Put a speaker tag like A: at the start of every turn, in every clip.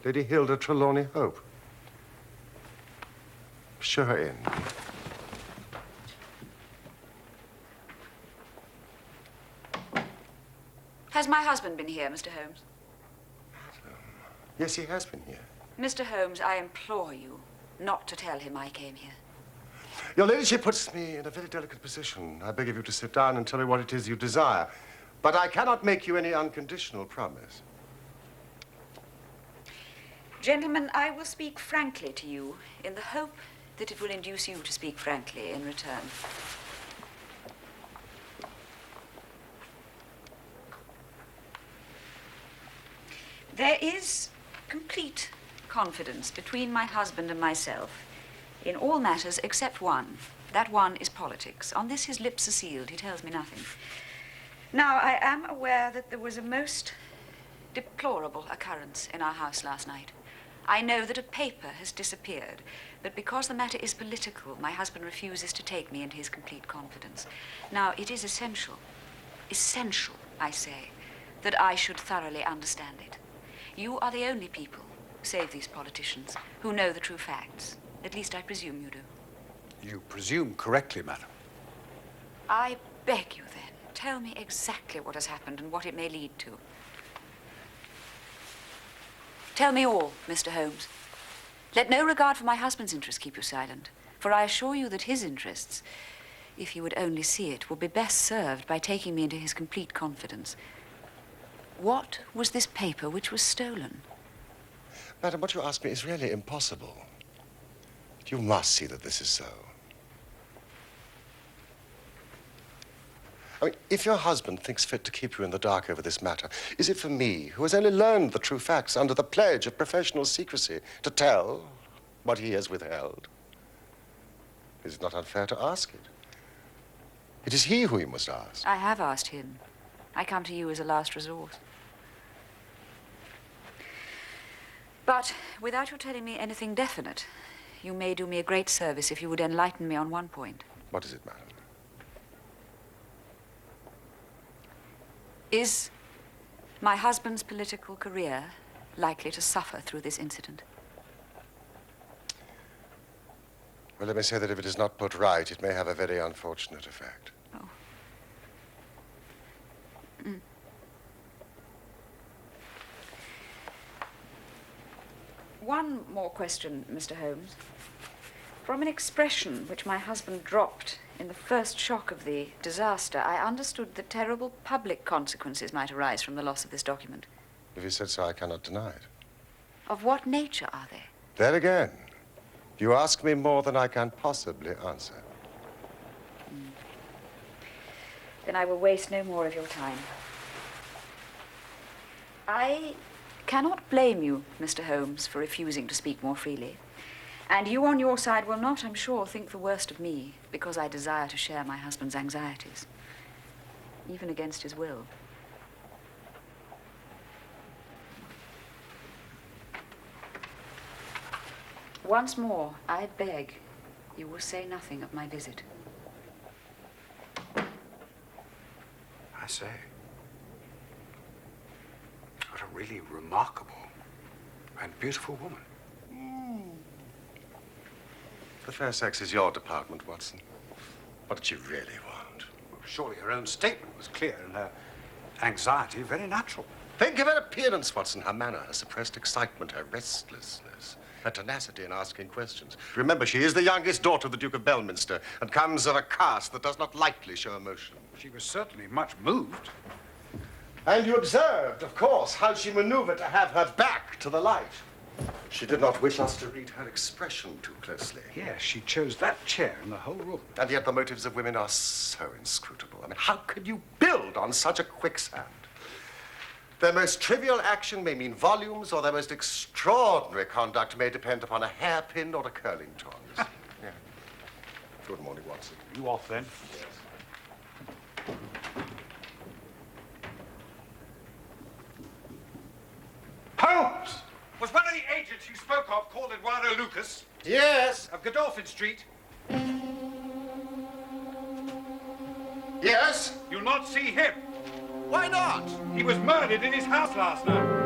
A: Lady Hilda Trelawney Hope. Show her in.
B: Has my husband been here, Mr. Holmes?
A: Yes, he has been here.
B: Mr. Holmes, I implore you not to tell him I came here.
A: Your ladyship puts me in a very delicate position. I beg of you to sit down and tell me what it is you desire. But I cannot make you any unconditional promise.
B: Gentlemen, I will speak frankly to you in the hope that it will induce you to speak frankly in return. There is complete confidence between my husband and myself in all matters except one. That one is politics. On this, his lips are sealed. He tells me nothing. Now, I am aware that there was a most deplorable occurrence in our house last night. I know that a paper has disappeared, but because the matter is political, my husband refuses to take me into his complete confidence. Now, it is essential, I say, that I should thoroughly understand it. You are the only people, save these politicians, who know the true facts. At least I presume you do.
C: You presume correctly, madam.
B: I beg you, then, tell me exactly what has happened and what it may lead to. Tell me all, Mr. Holmes. Let no regard for my husband's interests keep you silent, for I assure you that his interests, if you would only see it, will be best served by taking me into his complete confidence. What was this paper which was stolen?
A: Madam, what you ask me is really impossible. You must see that this is so. I mean, if your husband thinks fit to keep you in the dark over this matter, is it for me, who has only learned the true facts under the pledge of professional secrecy, to tell what he has withheld? It is not unfair to ask it. It is he who you must ask.
B: I have asked him. I come to you as a last resort. But without your telling me anything definite, you may do me a great service if you would enlighten me on one point.
A: What is it, madam?
B: Is my husband's political career likely to suffer through this incident?
A: Well, let me say that if it is not put right, it may have a very unfortunate effect.
B: Oh. Mm. One more question, Mr. Holmes. From an expression which my husband dropped in the first shock of the disaster, I understood that terrible public consequences might arise from the loss of this document.
A: If you said so, I cannot deny it.
B: Of what nature are they?
A: There again, you ask me more than I can possibly answer.
B: Then I will waste no more of your time. I cannot blame you, Mr. Holmes, for refusing to speak more freely. And you on your side will not, I'm sure, think the worst of me because I desire to share my husband's anxieties, even against his will. Once more, I beg you will say nothing of my visit.
C: I say, what a really remarkable and beautiful woman.
A: The fair sex is your department, Watson. What did she really want?
C: Well, surely her own statement was clear and her anxiety very natural.
A: Think of her appearance, Watson. Her manner, her suppressed excitement, her restlessness, her tenacity in asking questions. Remember, she is the youngest daughter of the Duke of Belminster and comes of a caste that does not lightly show emotion.
C: She was certainly much moved.
A: And you observed, of course, how she maneuvered to have her back to the light. She did not wish us to read her expression too closely.
C: Yes, she chose that chair in the whole room.
A: And yet the motives of women are so inscrutable. I mean, how could you build on such a quicksand? Their most trivial action may mean volumes, or their most extraordinary conduct may depend upon a hairpin or a curling tongs. Yeah. Good morning, Watson.
C: You off then?
A: Yes.
C: Holmes! Was one of the agents you spoke of called Eduardo Lucas?
A: Yes.
C: Of Godolphin Street?
A: Yes.
C: You'll not see him.
A: Why not?
C: He was murdered in his house last night.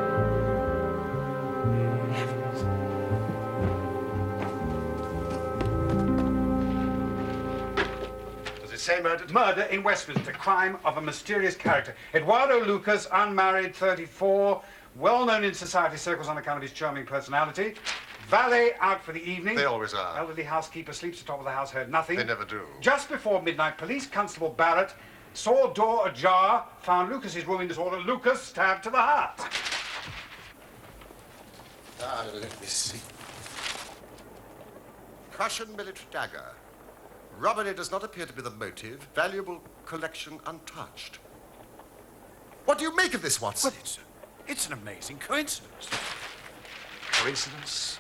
A: say murdered?
C: Murder in Westminster, crime of a mysterious character. Eduardo Lucas, unmarried, 34, well-known in society circles on account of his charming personality. Valet out for the evening.
A: They always are.
C: Elderly housekeeper sleeps atop of the house, heard nothing.
A: They never do.
C: Just before midnight, Police Constable Barrett saw door ajar, found Lucas's room in disorder. Lucas stabbed to the heart.
A: Let me see. Prussian military dagger. Robbery does not appear to be the motive. Valuable collection untouched. What do you make of this, Watson?
D: Well, it's an amazing coincidence.
A: Coincidence?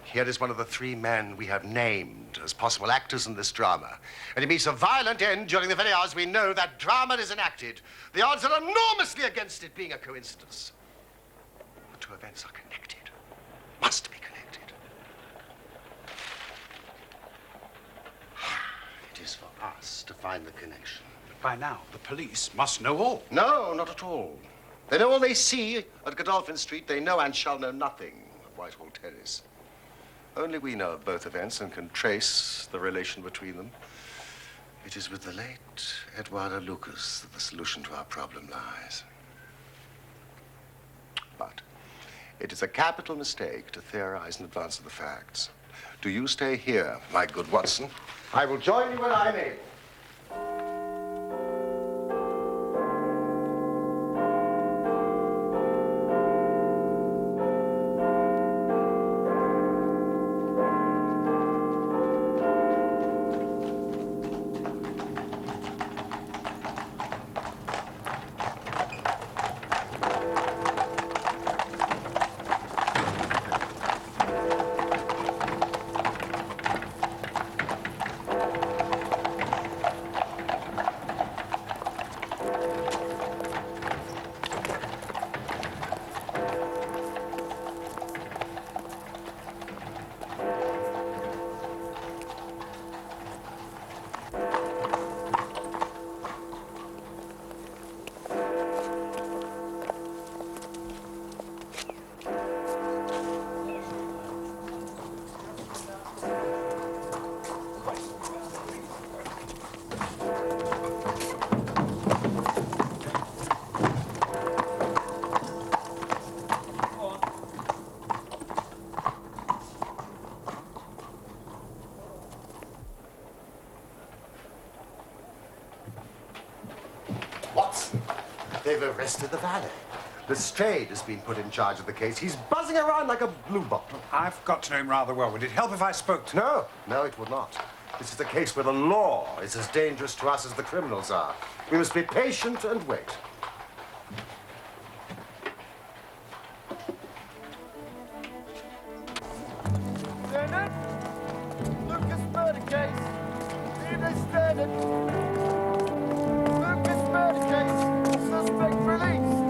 A: Here is one of the three men we have named as possible actors in this drama. And it meets a violent end during the very hours we know that drama is enacted. The odds are enormously against it being a coincidence. The two events are connected. Must be connected. It is for us to find the connection.
D: But by now, the police must know all.
A: No, not at all. They know all they see at Godolphin Street. They know and shall know nothing of Whitehall Terrace. Only we know of both events and can trace the relation between them. It is with the late Eduardo Lucas that the solution to our problem lies. But it is a capital mistake to theorize in advance of the facts. Do you stay here, my good Watson? I will join you when I'm able. They've arrested the valet. Lestrade has been put in charge of the case. He's buzzing around like a bluebottle.
C: I've got to know him rather well. Would it help if I spoke to him?
A: No, it would not. This is a case where the law is as dangerous to us as the criminals are. We must be patient and wait.
E: Lieutenant, Lucas murder case. Leave this standard. Lucas murder case. Suspect released.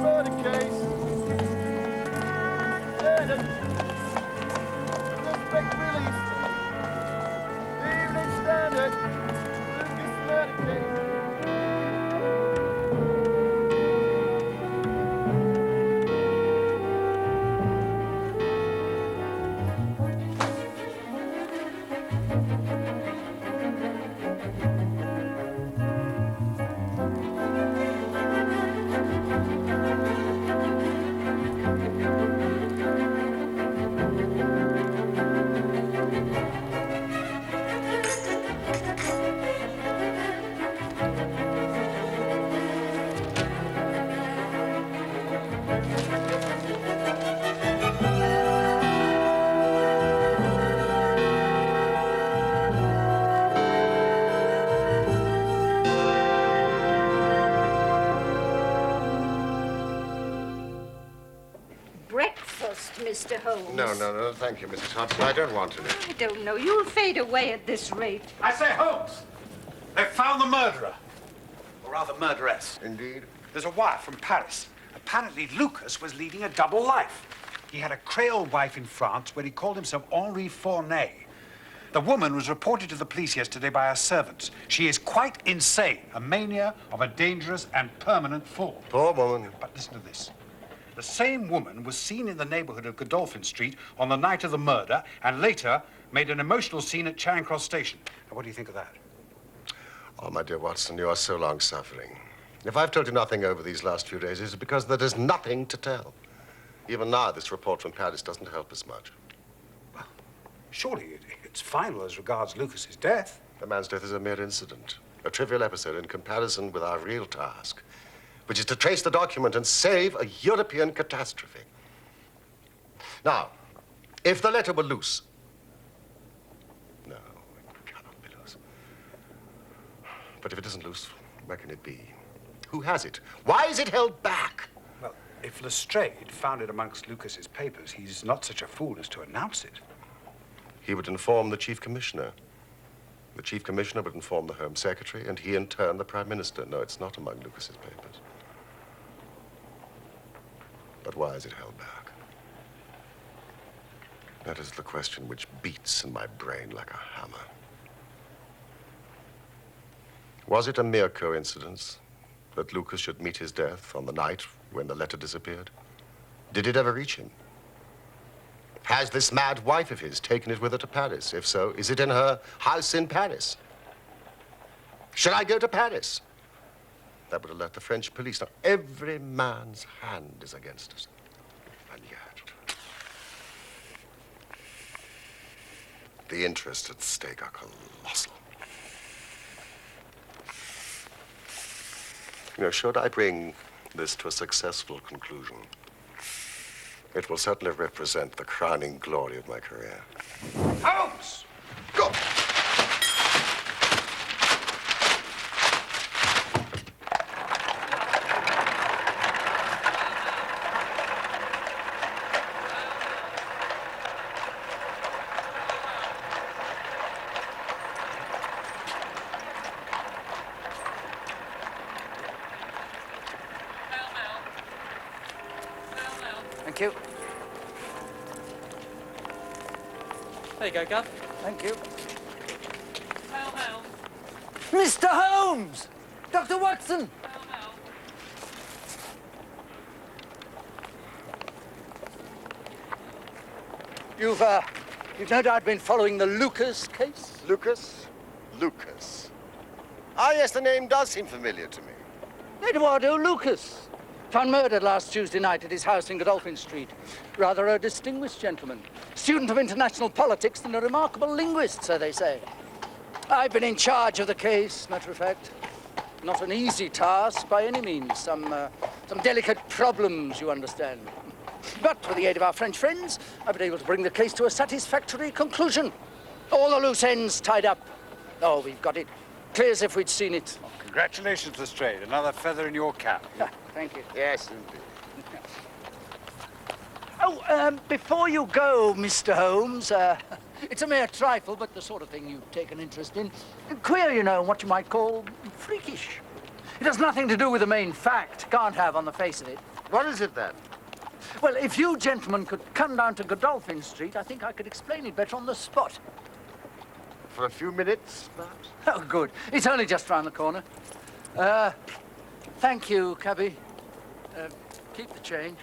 E: Murder case. Standard. Suspect released. Evening Standard. Lucas murder case.
F: Breakfast, Mr. Holmes.
A: No, thank you, Mrs. Hudson. I don't want any.
F: I don't know. You'll fade away at this rate.
C: I say, Holmes, they've found the murderer. Or rather, murderess.
A: Indeed.
C: There's a wire from Paris. Apparently, Lucas was leading a double life. He had a Creole wife in France where he called himself Henri Fournay. The woman was reported to the police yesterday by her servants. She is quite insane, a mania of a dangerous and permanent form.
A: Poor woman.
C: But listen to this. The same woman was seen in the neighborhood of Godolphin Street on the night of the murder and later made an emotional scene at Charing Cross Station. Now, what do you think of that?
A: Oh, my dear Watson, you are so long suffering. If I've told you nothing over these last few days, it's because there is nothing to tell. Even now, this report from Paris doesn't help us much.
C: Well, surely it's final as regards Lucas's death.
A: The man's death is a mere incident, a trivial episode in comparison with our real task, which is to trace the document and save a European catastrophe. Now, if the letter were loose... No, it cannot be loose. But if it isn't loose, where can it be? Who has it? Why is it held back?
C: Well, if Lestrade found it amongst Lucas's papers, he's not such a fool as to announce it.
A: He would inform the Chief Commissioner. The Chief Commissioner would inform the Home Secretary, and he, in turn, the Prime Minister. No, it's not among Lucas's papers. But why is it held back? That is the question which beats in my brain like a hammer. Was it a mere coincidence that Lucas should meet his death on the night when the letter disappeared? Did it ever reach him? Has this mad wife of his taken it with her to Paris? If so, is it in her house in Paris? Should I go to Paris? That would alert the French police. Now, every man's hand is against us. And yet, the interests at stake are colossal. You know, should I bring this to a successful conclusion, it will certainly represent the crowning glory of my career.
C: Holmes!
A: Go!
G: Thank you.
H: There you go, Gov.
G: Thank you.
H: Hail, hail.
G: Mr. Holmes! Dr. Watson!
H: Hail, hail.
G: You've no doubt been following the Lucas case?
A: Lucas? Lucas. Ah, yes, the name does seem familiar to me.
G: Eduardo Lucas. Found murdered last Tuesday night at his house in Godolphin Street. Rather a distinguished gentleman. Student of international politics and a remarkable linguist, so they say. I've been in charge of the case, matter of fact. Not an easy task by any means. Some delicate problems, you understand. But with the aid of our French friends, I've been able to bring the case to a satisfactory conclusion. All the loose ends tied up. Oh, we've got it. Clear as if we'd seen it.
C: Congratulations, Lestrade. Another feather in your cap.
G: Ah, thank you.
A: Yes, indeed.
G: Oh, before you go, Mr. Holmes, it's a mere trifle, but the sort of thing you take an interest in. Queer, you know, what you might call freakish. It has nothing to do with the main fact. Can't have on the face of it.
A: What is it, then?
G: Well, if you gentlemen could come down to Godolphin Street, I think I could explain it better on the spot.
A: For a few minutes, perhaps?
G: Oh, good. It's only just round the corner. Thank you, cabby. Keep the change.